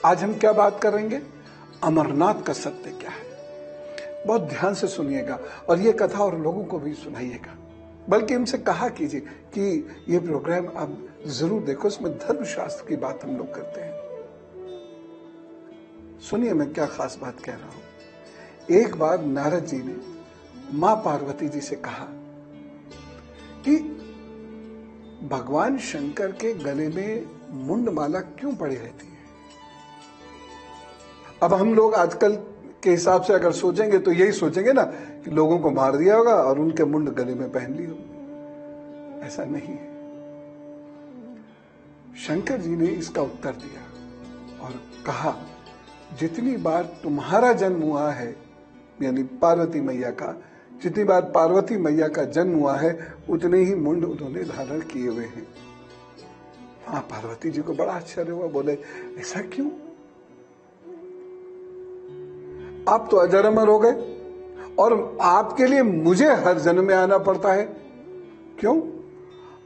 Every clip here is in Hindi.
आज हम क्या बात करेंगे? अमरनाथ का सत्य क्या है। बहुत ध्यान से सुनिएगा और ये कथा और लोगों को भी सुनाइएगा, बल्कि इनसे कहा कीजिए कि ये प्रोग्राम आप जरूर देखो, इसमें धर्मशास्त्र की बात हम लोग करते हैं। सुनिए मैं क्या खास बात कह रहा हूं। एक बार नारद जी ने मां पार्वती जी से कहा कि भगवान शंकर के गले में मुंडमाला क्यों पड़ी रहती है। अब हम लोग आजकल के हिसाब से अगर सोचेंगे तो यही सोचेंगे ना कि लोगों को मार दिया होगा और उनके मुंड गले में पहन ली होगी। ऐसा नहीं है। शंकर जी ने इसका उत्तर दिया और कहा, जितनी बार तुम्हारा जन्म हुआ है, यानी पार्वती मैया का, जितनी बार पार्वती मैया का जन्म हुआ है उतने ही मुंड उन्होंने धारण किए हुए हैं। हाँ, पार्वती जी को बड़ा आश्चर्य हुआ, बोले ऐसा क्यों? आप तो अजर अमर हो गए और आपके लिए मुझे हर जन्म में आना पड़ता है, क्यों?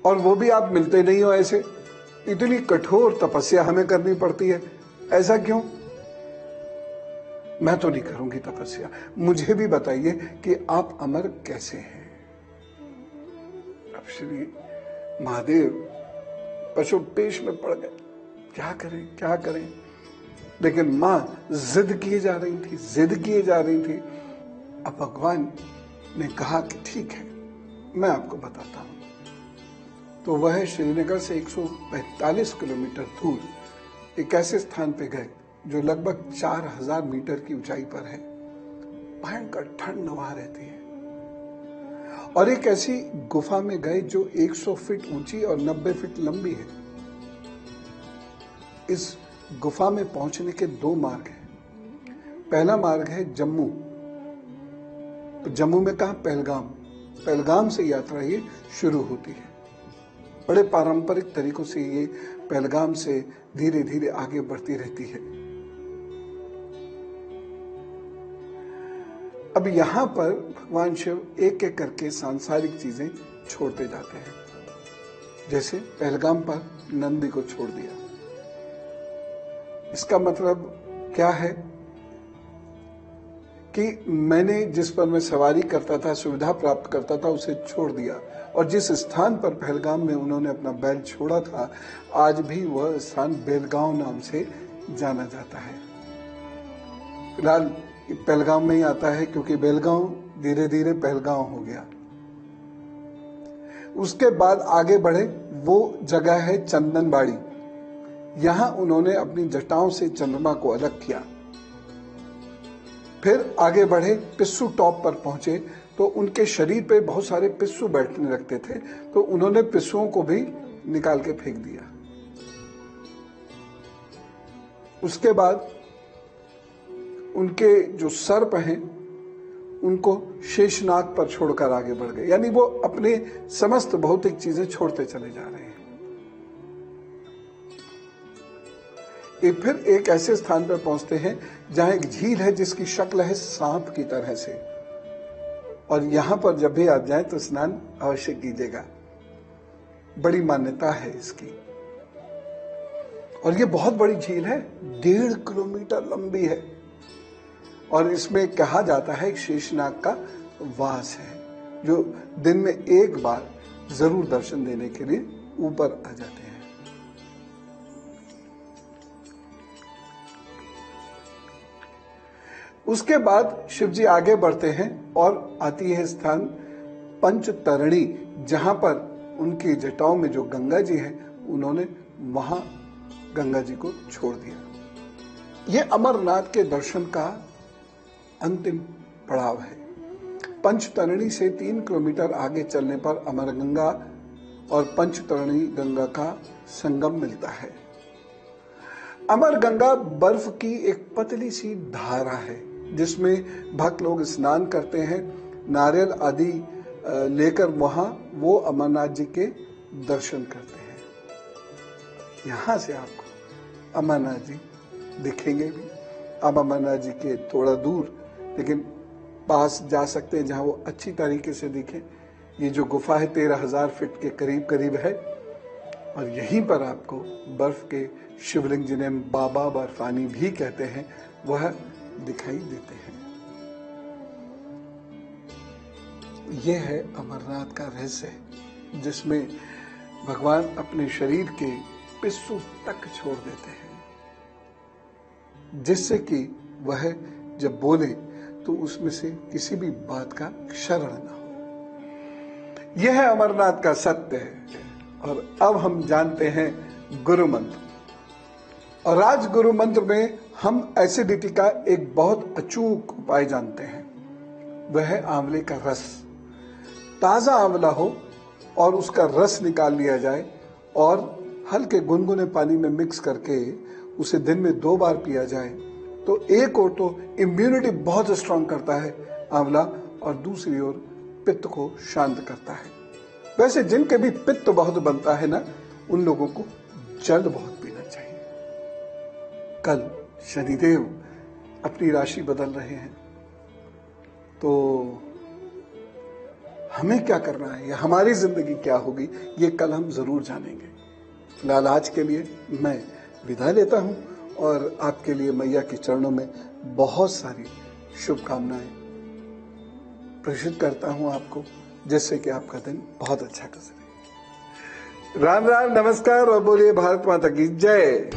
और वो भी आप मिलते नहीं हो, ऐसे इतनी कठोर तपस्या हमें करनी पड़ती है, ऐसा क्यों? मैं तो नहीं करूंगी तपस्या, मुझे भी बताइए कि आप अमर कैसे हैं। अब श्री महादेव पशुपेश में पड़ गए, क्या करें क्या करें। लेकिन मां जिद किए जा रही थी, जिद किए जा रही थी। अब भगवान ने कहा कि ठीक है, मैं आपको बताता हूं। तो वह श्रीनगर से 145 किलोमीटर दूर एक ऐसे स्थान पे गए जो लगभग 4000 मीटर की ऊंचाई पर है। भयंकर ठंड वहां रहती है। और एक ऐसी गुफा में गए जो 100 फीट ऊंची और 90 फीट लंबी है। इस गुफा में पहुंचने के 2 मार्ग हैं। पहला मार्ग है जम्मू। जम्मू में कहा? पहलगाम। पहलगाम से यात्रा ये शुरू होती है। बड़े पारंपरिक तरीकों से ये पहलगाम से धीरे धीरे आगे बढ़ती रहती है। अब यहां पर भगवान शिव एक एक करके सांसारिक चीजें छोड़ते जाते हैं। जैसे पहलगाम पर नंदी को छोड़ दिया। इसका मतलब क्या है कि मैंने जिस पर मैं सवारी करता था, सुविधा प्राप्त करता था, उसे छोड़ दिया। और जिस स्थान पर पहलगाम में उन्होंने अपना बैल छोड़ा था, आज भी वह स्थान बेलगांव नाम से जाना जाता है। फिलहाल पहलगाम में ही आता है क्योंकि बेलगांव धीरे धीरे पहलगांव हो गया। उसके बाद आगे बढ़े, वो जगह है चंदनबाड़ी। यहां उन्होंने अपनी जटाओं से चंद्रमा को अलग किया। फिर आगे बढ़े, पिस्सू टॉप पर पहुंचे तो उनके शरीर पे बहुत सारे पिस्सू बैठने लगते थे, तो उन्होंने पिस्सुओं को भी निकाल के फेंक दिया। उसके बाद उनके जो सर्प हैं उनको शेषनाग पर छोड़कर आगे बढ़ गए। यानी वो अपने समस्त भौतिक चीजें छोड़ते चले जा रहे हैं। फिर एक ऐसे स्थान पर पहुंचते हैं जहां एक झील है जिसकी शक्ल है सांप की तरह से। और यहां पर जब भी आप जाएं तो स्नान अवश्य कीजिएगा, बड़ी मान्यता है इसकी। और ये बहुत बड़ी झील है, 1.5 किलोमीटर लंबी है। और इसमें कहा जाता है शेषनाग का वास है, जो दिन में एक बार जरूर दर्शन देने के लिए ऊपर आ जाते हैं। उसके बाद शिवजी आगे बढ़ते हैं और आती है स्थान पंचतरणी, जहां पर उनकी जटाओं में जो गंगा जी हैं, उन्होंने वहां गंगा जी को छोड़ दिया। यह अमरनाथ के दर्शन का अंतिम पड़ाव है। पंचतरणी से 3 किलोमीटर आगे चलने पर अमरगंगा और पंचतरणी गंगा का संगम मिलता है। अमरगंगा बर्फ की एक पतली सी धारा है जिसमें भक्त लोग स्नान करते हैं, नारियल आदि लेकर वहां वो अमरनाथ जी के दर्शन करते हैं। यहां से आपको अमरनाथ जी दिखेंगे भी। अब अमरनाथ जी के थोड़ा दूर लेकिन पास जा सकते हैं जहां वो अच्छी तरीके से दिखे। ये जो गुफा है 13,000 फीट के करीब करीब है और यहीं पर आपको बर्फ के शिवलिंग, जिन्हें बाबा बर्फानी भी कहते हैं, वह दिखाई देते हैं। यह है अमरनाथ का रहस्य, जिसमें भगवान अपने शरीर के पिस्सू तक छोड़ देते हैं, जिससे कि वह जब बोले तो उसमें से किसी भी बात का क्षरण न हो। यह है अमरनाथ का सत्य है। और अब हम जानते हैं गुरु मंत्र। और आज गुरु मंत्र में हम एसिडिटी का एक बहुत अचूक उपाय जानते हैं। वह है आंवले का रस। ताजा आंवला हो और उसका रस निकाल लिया जाए और हल्के गुनगुने पानी में मिक्स करके उसे दिन में 2 बार पिया जाए तो एक ओर तो इम्यूनिटी बहुत स्ट्रांग करता है आंवला, और दूसरी ओर पित्त को शांत करता है। वैसे जिनके भी पित्त बहुत बनता है ना, उन लोगों को जल बहुत पीना चाहिए। कल शनिदेव अपनी राशि बदल रहे हैं, तो हमें क्या करना है या हमारी जिंदगी क्या होगी, ये कल हम जरूर जानेंगे। फिलहाल आज के लिए मैं विदा लेता हूं और आपके लिए मैया के चरणों में बहुत सारी शुभकामनाएं प्रेषित करता हूं आपको, जिससे कि आपका दिन बहुत अच्छा गुजरे। राम राम, नमस्कार और बोलिए भारत माता की जय।